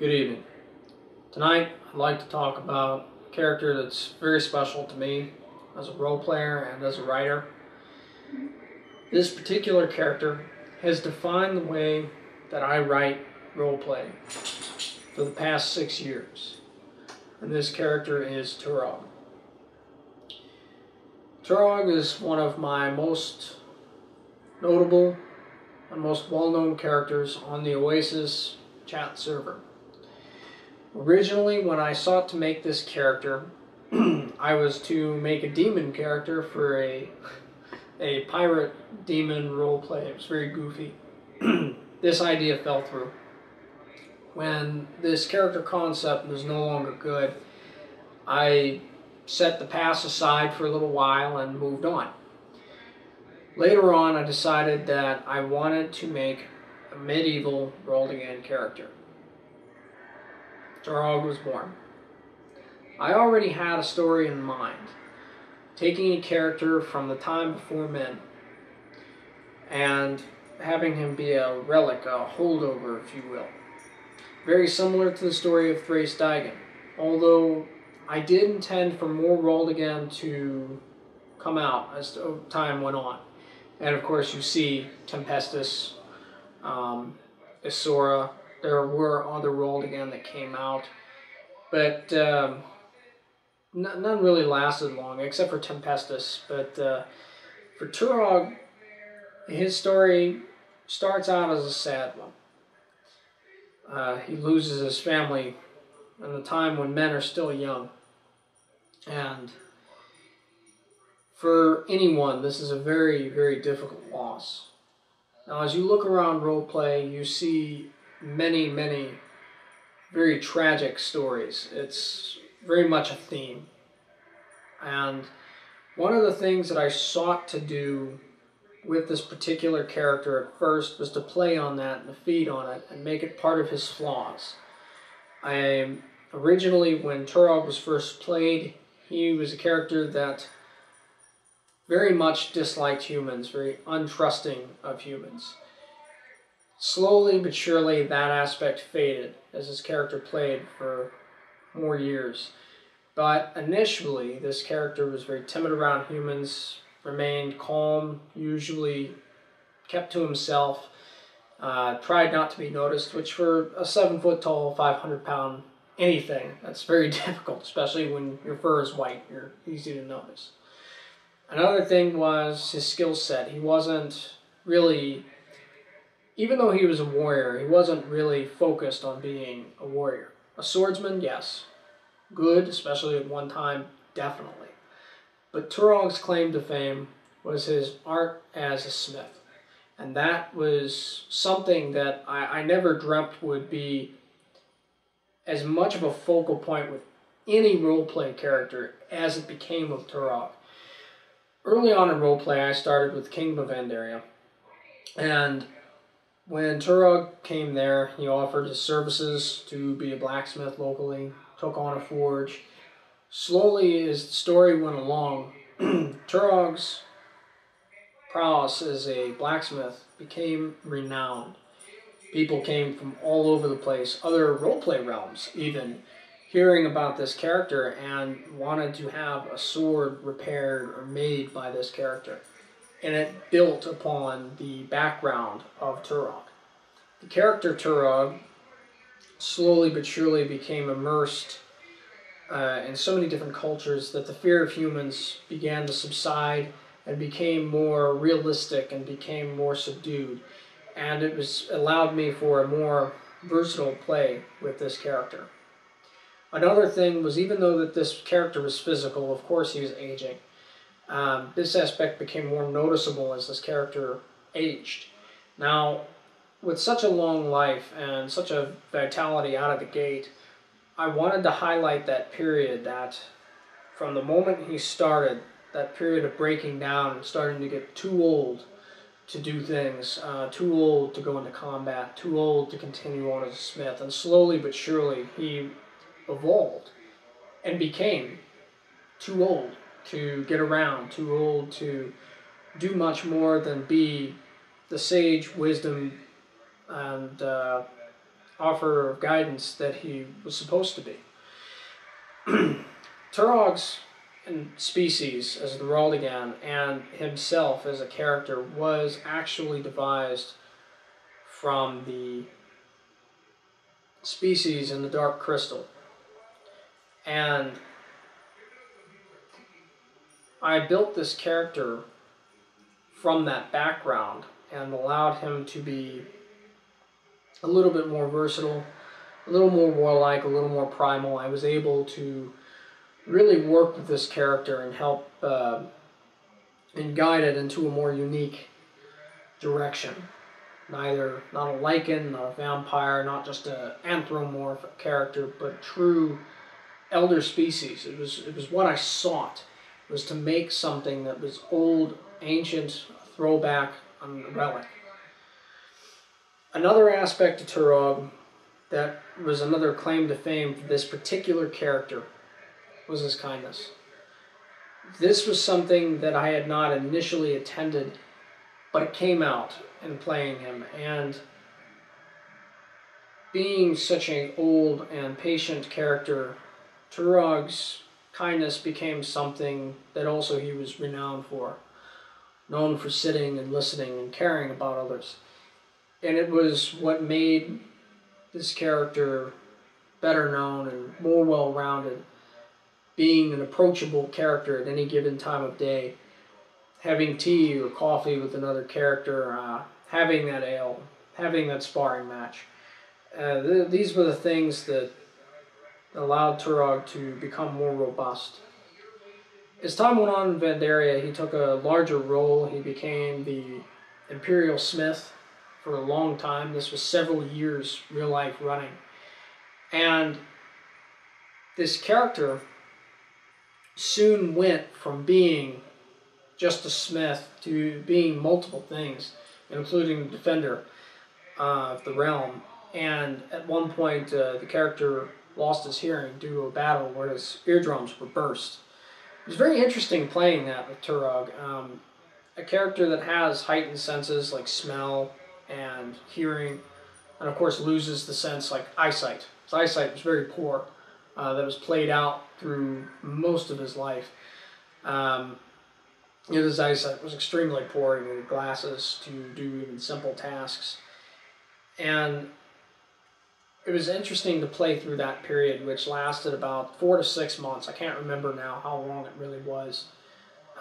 Good evening. Tonight, I'd like to talk about a character that's very special to me as a role player and as a writer. This particular character has defined the way that I write role play for the past 6 years. And this character is Tyrog. Tyrog is one of my most notable and most well-known characters on the Oasis chat server. Originally, when I sought to make this character, I was to make a demon character for a pirate demon roleplay. It was very goofy. This idea fell through. When this character concept was no longer good, I set the past aside for a little while and moved on. Later on, I decided that I wanted to make a medieval rolled-again character. Tyrog was born. I already had a story in mind, taking a character from the time before men and having him be a relic, a holdover, if you will. Very similar to the story of Thrace Dagon, although I did intend for more rolled again to come out as time went on. And of course you see Tempestus, Isora. There were other rolled again that came out, but none really lasted long, except for Tempestus. But for Tyrog, his story starts out as a sad one. He loses his family in the time when men are still young. And for anyone, this is a very, very difficult loss. Now, as you look around roleplay, you see many, many very tragic stories. It's very much a theme. And one of the things that I sought to do with this particular character at first was to play on that and to feed on it and make it part of his flaws. Originally, when Tyrog was first played, he was a character that very much disliked humans, very untrusting of humans. Slowly but surely, that aspect faded as his character played for more years. But initially, this character was very timid around humans, remained calm, usually kept to himself, tried not to be noticed, which for a 7-foot-tall, 500-pound anything, that's very difficult, especially when your fur is white. You're easy to notice. Another thing was his skill set. He wasn't really, even though he was a warrior, he wasn't really focused on being a warrior. A swordsman, yes. Good, especially at one time, definitely. But Tyrog's claim to fame was his art as a smith. And that was something that I never dreamt would be as much of a focal point with any roleplay character as it became with Tyrog. Early on in roleplay, I started with King of Vandaria. And when Tyrog came there, he offered his services to be a blacksmith locally, took on a forge. Slowly, as the story went along, Tyrog's prowess as a blacksmith became renowned. People came from all over the place, other roleplay realms even, hearing about this character and wanted to have a sword repaired or made by this character. And it built upon the background of Tyrog. The character Tyrog slowly but surely became immersed in so many different cultures that the fear of humans began to subside and became more realistic and became more subdued. And it allowed me for a more versatile play with this character. Another thing was, even though that this character was physical, of course he was aging, this aspect became more noticeable as this character aged. Now, with such a long life and such a vitality out of the gate, I wanted to highlight that period, that from the moment he started, that period of breaking down and starting to get too old to do things, too old to go into combat, too old to continue on as a smith, and slowly but surely he evolved and became too old to get around, too old to do much more than be the sage wisdom and offer of guidance that he was supposed to be. Tyrog's species as the Raldigan and himself as a character was actually devised from the species in the Dark Crystal. And I built this character from that background and allowed him to be a little bit more versatile, a little more warlike, a little more primal. I was able to really work with this character and help and guide it into a more unique direction. Not a lichen, not a vampire, not just an anthropomorphic character, but true elder species. It was what I sought, was to make something that was old, ancient, a throwback, a relic. Another aspect of Tyrog that was another claim to fame for this particular character was his kindness. This was something that I had not initially intended, but it came out in playing him. And being such an old and patient character, Tyrog's kindness became something that also he was renowned for, known for sitting and listening and caring about others. And it was what made this character better known and more well-rounded, being an approachable character at any given time of day, having tea or coffee with another character, having that ale, having that sparring match. These were the things that allowed Tyrog to become more robust. As time went on in Vandaria, he took a larger role. He became the Imperial Smith for a long time. This was several years real life running. And this character soon went from being just a smith to being multiple things, including the defender of the realm. And at one point, the character lost his hearing due to a battle where his eardrums were burst. It was very interesting playing that with Tyrog. A character that has heightened senses like smell and hearing, and of course loses the sense like eyesight. His eyesight was very poor. That was played out through most of his life. His eyesight was extremely poor. He needed glasses to do even simple tasks. And it was interesting to play through that period, which lasted about 4 to 6 months. I can't remember now how long it really was.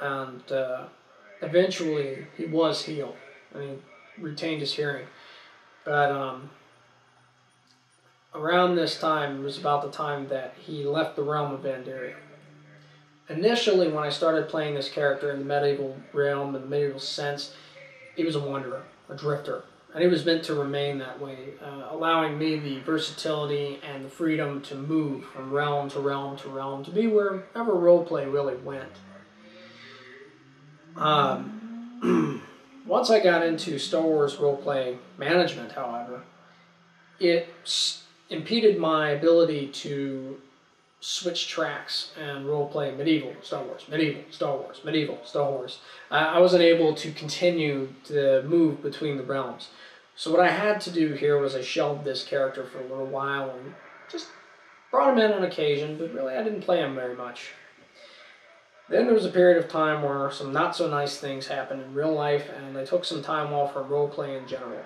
And eventually he was healed and he retained his hearing. But around this time was about the time that he left the realm of Vandaria. Initially, when I started playing this character in the medieval realm and the medieval sense, he was a wanderer, a drifter. And he was meant to remain that way, allowing me the versatility and the freedom to move from realm to realm to realm, to be wherever roleplay really went. Once I got into Star Wars roleplay management, however, it impeded my ability to switch tracks and roleplay medieval Star Wars, medieval Star Wars, medieval Star Wars. I wasn't able to continue to move between the realms. So what I had to do here was I shelved this character for a little while and just brought him in on occasion, but really I didn't play him very much. Then there was a period of time where some not so nice things happened in real life, and I took some time off from roleplay in general.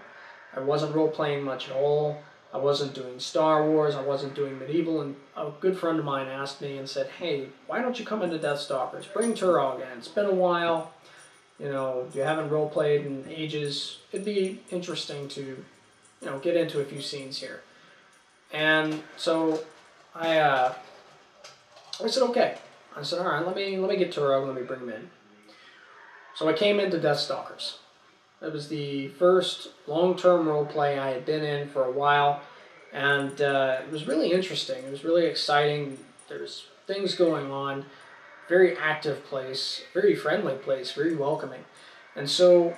I wasn't roleplaying much at all. I wasn't doing Star Wars, I wasn't doing medieval, and a good friend of mine asked me and said, hey, why don't you come into Deathstalkers? Bring Tyrog in. It's been a while. You know, you haven't roleplayed in ages. It'd be interesting to, get into a few scenes here. And so I said, okay. I said, all right, let me get Tyrog, let me bring him in. So I came into Deathstalkers. It was the first long-term roleplay I had been in for a while, and it was really interesting. It was really exciting. There's things going on. Very active place, very friendly place, very welcoming. And so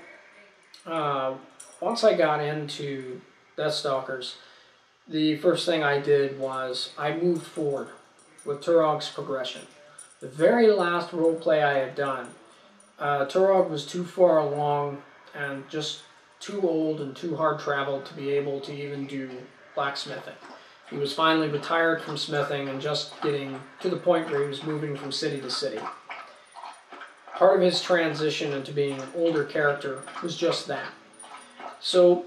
once I got into Deathstalkers, the first thing I did was I moved forward with Tyrog's progression. The very last roleplay I had done, Tyrog was too far along and just too old and too hard traveled to be able to even do blacksmithing. He was finally retired from smithing and just getting to the point where he was moving from city to city. Part of his transition into being an older character was just that. So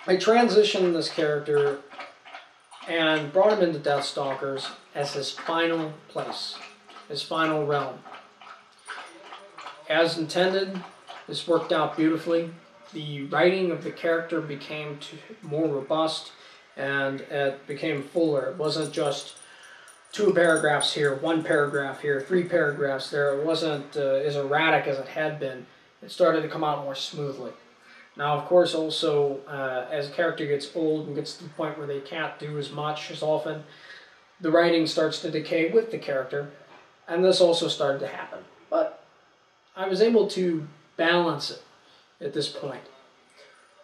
I transitioned this character and brought him into Deathstalkers as his final place, his final realm. As intended, this worked out beautifully. The writing of the character became more robust, and it became fuller. It wasn't just 2 paragraphs here, 1 paragraph here, 3 paragraphs there. It wasn't as erratic as it had been. It started to come out more smoothly. Now, of course, also, as a character gets old and gets to the point where they can't do as much as often, the writing starts to decay with the character, and this also started to happen. But I was able to balance it at this point.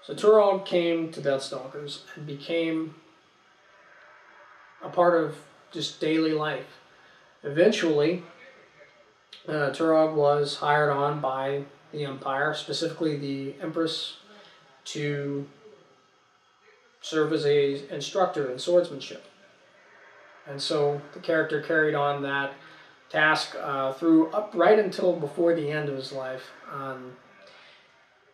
So Tyrog came to Deathstalkers and became a part of just daily life. Eventually, Tyrog was hired on by the Empire, specifically the Empress, to serve as an instructor in swordsmanship. And so the character carried on that task right until before the end of his life.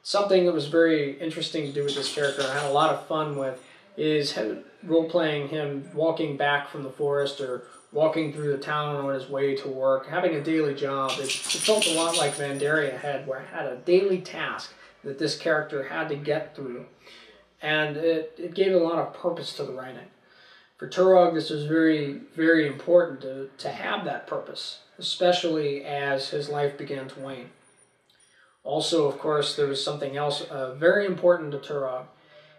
Something that was very interesting to do with this character, and I had a lot of fun with, is role-playing him walking back from the forest or walking through the town on his way to work, having a daily job. It felt a lot like Vandaria had, where it had a daily task that this character had to get through. And it gave a lot of purpose to the writing. For Tyrog, this was very, very important to have that purpose, especially as his life began to wane. Also, of course, there was something else very important to Tyrog.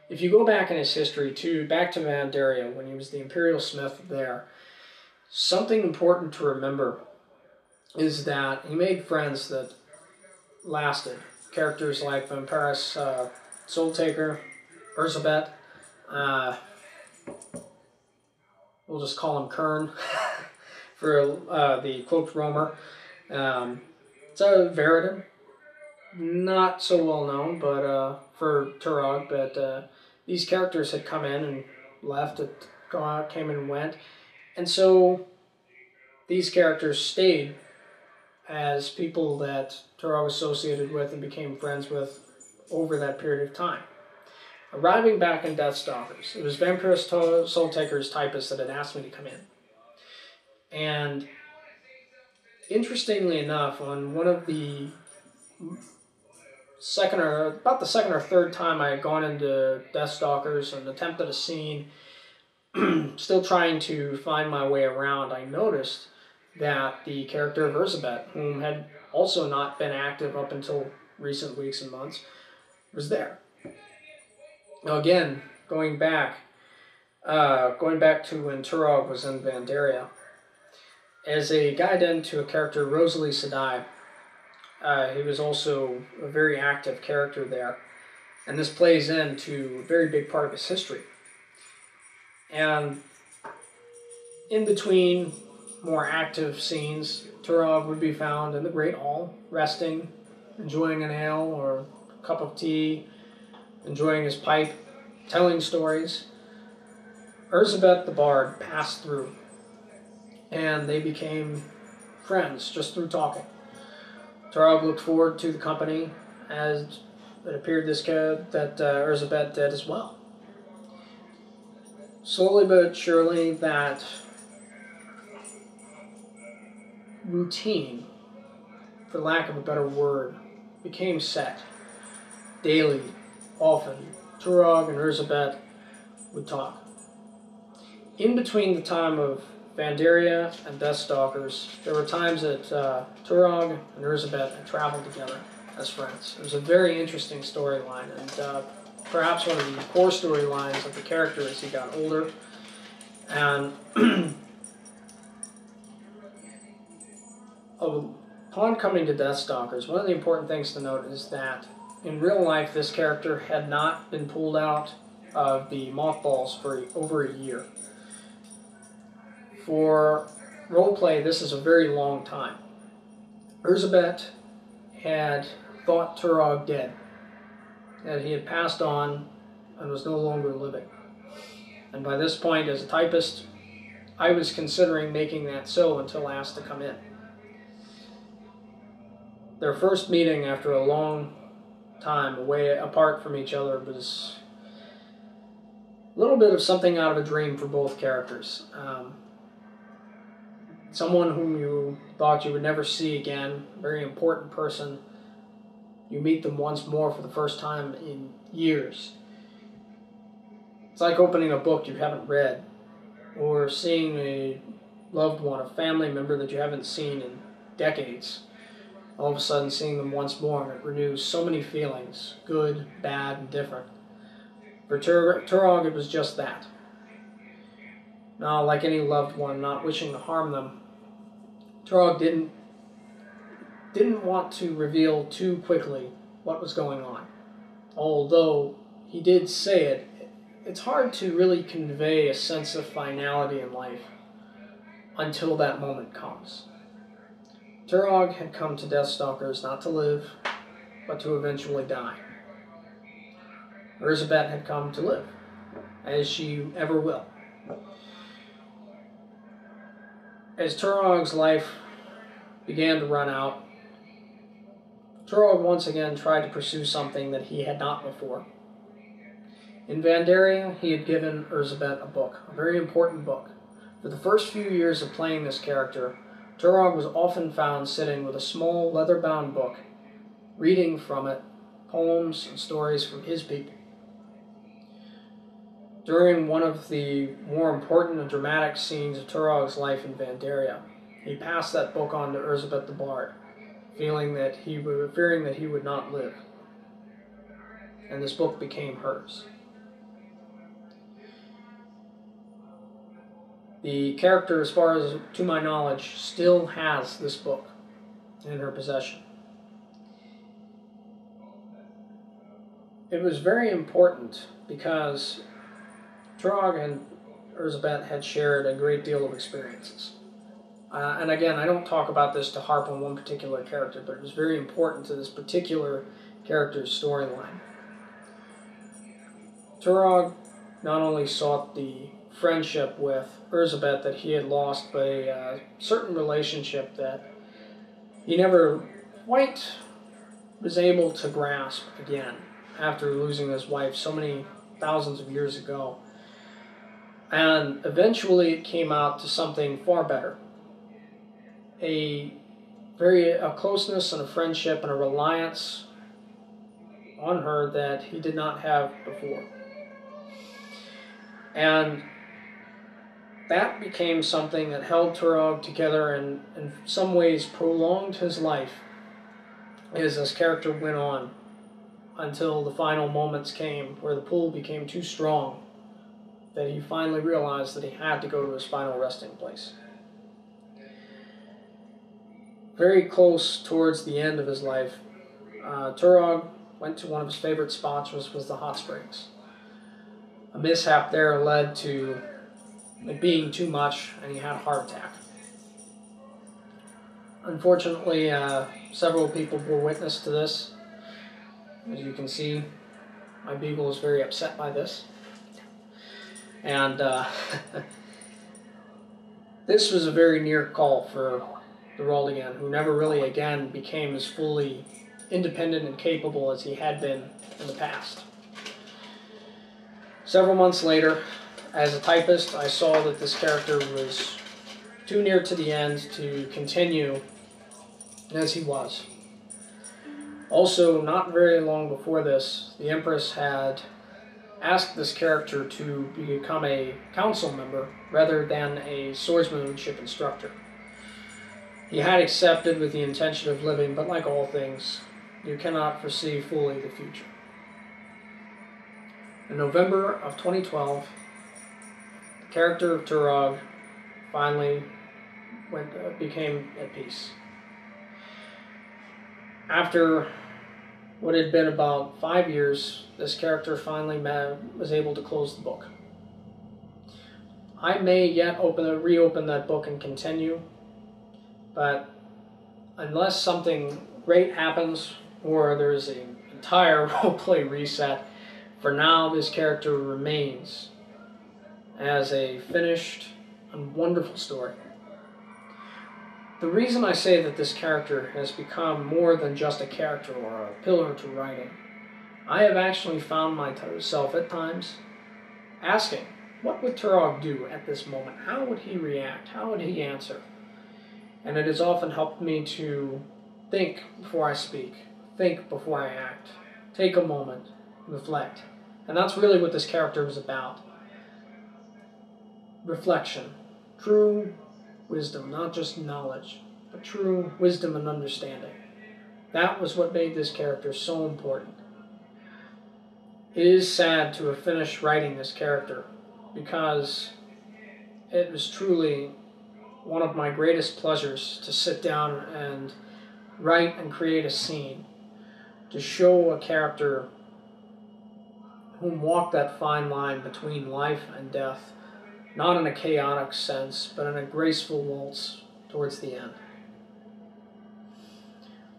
If you go back in his history, back to Vandaria, when he was the Imperial Smith there, something important to remember is that he made friends that lasted. Characters like Vampiris Soultaker, Urzabet, we'll just call him Kern for the Cloaked Roamer. It's a Veridin. Not so well known, but for Tyrog, but these characters had come in and left, came and went, and so these characters stayed as people that Tyrog associated with and became friends with over that period of time. Arriving back in Deathstalkers, it was Vampiris Soultaker's typist that had asked me to come in, and interestingly enough, on one of the about the second or third time I had gone into Deathstalkers and attempted a scene, still trying to find my way around, I noticed that the character of Urzabet, whom had also not been active up until recent weeks and months, was there. Now again, going back to when Tyrog was in Vandaria, as a guide into a character, Rosalie Sedai, he was also a very active character there. And this plays into a very big part of his history. And in between more active scenes, Tyrog would be found in the Great Hall, resting, enjoying an ale or a cup of tea, enjoying his pipe, telling stories. Urzabet the Bard passed through, and they became friends just through talking. Tyrog looked forward to the company, as it appeared that Urzabet did as well. Slowly but surely, that routine, for lack of a better word, became set. Daily, often, Tyrog and Urzabet would talk. In between the time of Vandaria and Deathstalkers, there were times that Tyrog and Urzabet had traveled together as friends. It was a very interesting storyline, and perhaps one of the core storylines of the character as he got older. And upon coming to Deathstalkers, one of the important things to note is that in real life, this character had not been pulled out of the mothballs for over a year. For roleplay, this is a very long time. Urzabet had thought Tyrog dead, that he had passed on and was no longer living. And by this point, as a typist, I was considering making that so until asked to come in. Their first meeting after a long time away apart from each other was a little bit of something out of a dream for both characters. Someone whom you thought you would never see again, a very important person. You meet them once more for the first time in years. It's like opening a book you haven't read, or seeing a loved one, a family member that you haven't seen in decades. All of a sudden seeing them once more, and it renews so many feelings, good, bad, and different. For Tyrog, it was just that. Now, like any loved one, not wishing to harm them, Tyrog didn't want to reveal too quickly what was going on. Although he did say it, it's hard to really convey a sense of finality in life until that moment comes. Tyrog had come to Deathstalkers not to live, but to eventually die. Elizabeth had come to live, as she ever will. As Tyrog's life began to run out, Tyrog once again tried to pursue something that he had not before. In Vandaria, he had given Elizabeth a book, a very important book. For the first few years of playing this character, Tyrog was often found sitting with a small leather-bound book, reading from it poems and stories from his people. During one of the more important and dramatic scenes of Tyrog's life in Vandaria, he passed that book on to Elizabeth the Bard, fearing that he would not live. And this book became hers. The character, as far as to my knowledge, still has this book in her possession. It was very important because Tyrog and Elizabeth had shared a great deal of experiences. And again, I don't talk about this to harp on one particular character, but it was very important to this particular character's storyline. Tyrog not only sought the friendship with Elizabeth that he had lost, but a certain relationship that he never quite was able to grasp again after losing his wife so many thousands of years ago. And eventually it came out to something far better. A closeness and a friendship and a reliance on her that he did not have before. And that became something that held Tyrog together and in some ways prolonged his life as his character went on until the final moments came where the pull became too strong that he finally realized that he had to go to his final resting place. Very close towards the end of his life, Tyrog went to one of his favorite spots, which was the hot springs. A mishap there led to it being too much, and he had a heart attack. Unfortunately, several people bore witness to this. As you can see, my beagle is very upset by this. And this was a very near call for the Roldigan, who never really again became as fully independent and capable as he had been in the past. Several months later, as a typist, I saw that this character was too near to the end to continue as he was. Also, not very long before this, the Empress had asked this character to become a council member rather than a swordsmanship instructor. He had accepted with the intention of living, but like all things, you cannot foresee fully the future. In November of 2012, the character of Tyrog finally became at peace. After what had been about 5 years, this character finally was able to close the book. I may yet reopen that book and continue, but unless something great happens or there's an entire roleplay reset, for now this character remains as a finished and wonderful story. The reason I say that this character has become more than just a character or a pillar to writing, I have actually found myself at times asking, what would Tyrog do at this moment? How would he react? How would he answer? And it has often helped me to think before I speak, think before I act, take a moment, reflect. And that's really what this character is about. Reflection. True wisdom, not just knowledge, but true wisdom and understanding. That was what made this character so important. It is sad to have finished writing this character because it was truly one of my greatest pleasures to sit down and write and create a scene to show a character whom walked that fine line between life and death, not in a chaotic sense, but in a graceful waltz towards the end.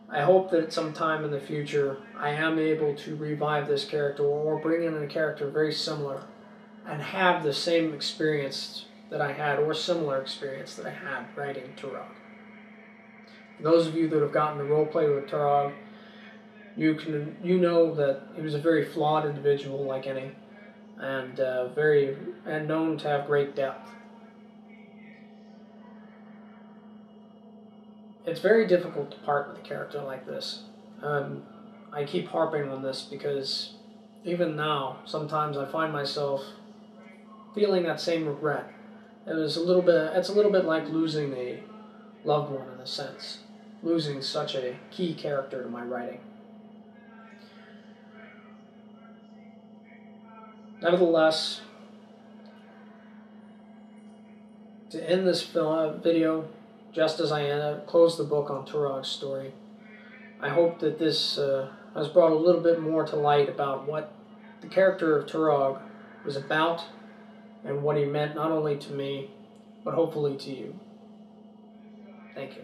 I hope that at some time in the future I am able to revive this character or bring in a character very similar and have the same experience that I had, or similar experience that I had writing Tyrog. For those of you that have gotten to roleplay with Tyrog, you know that he was a very flawed individual like any, and known to have great depth. It's very difficult to part with a character like this. I keep harping on this because even now, sometimes I find myself feeling that same regret. It's a little bit like losing a loved one in a sense, losing such a key character to my writing. Nevertheless, to end this video, just as I close the book on Tyrog's story, I hope that this has brought a little bit more to light about what the character of Tyrog was about and what he meant not only to me, but hopefully to you. Thank you.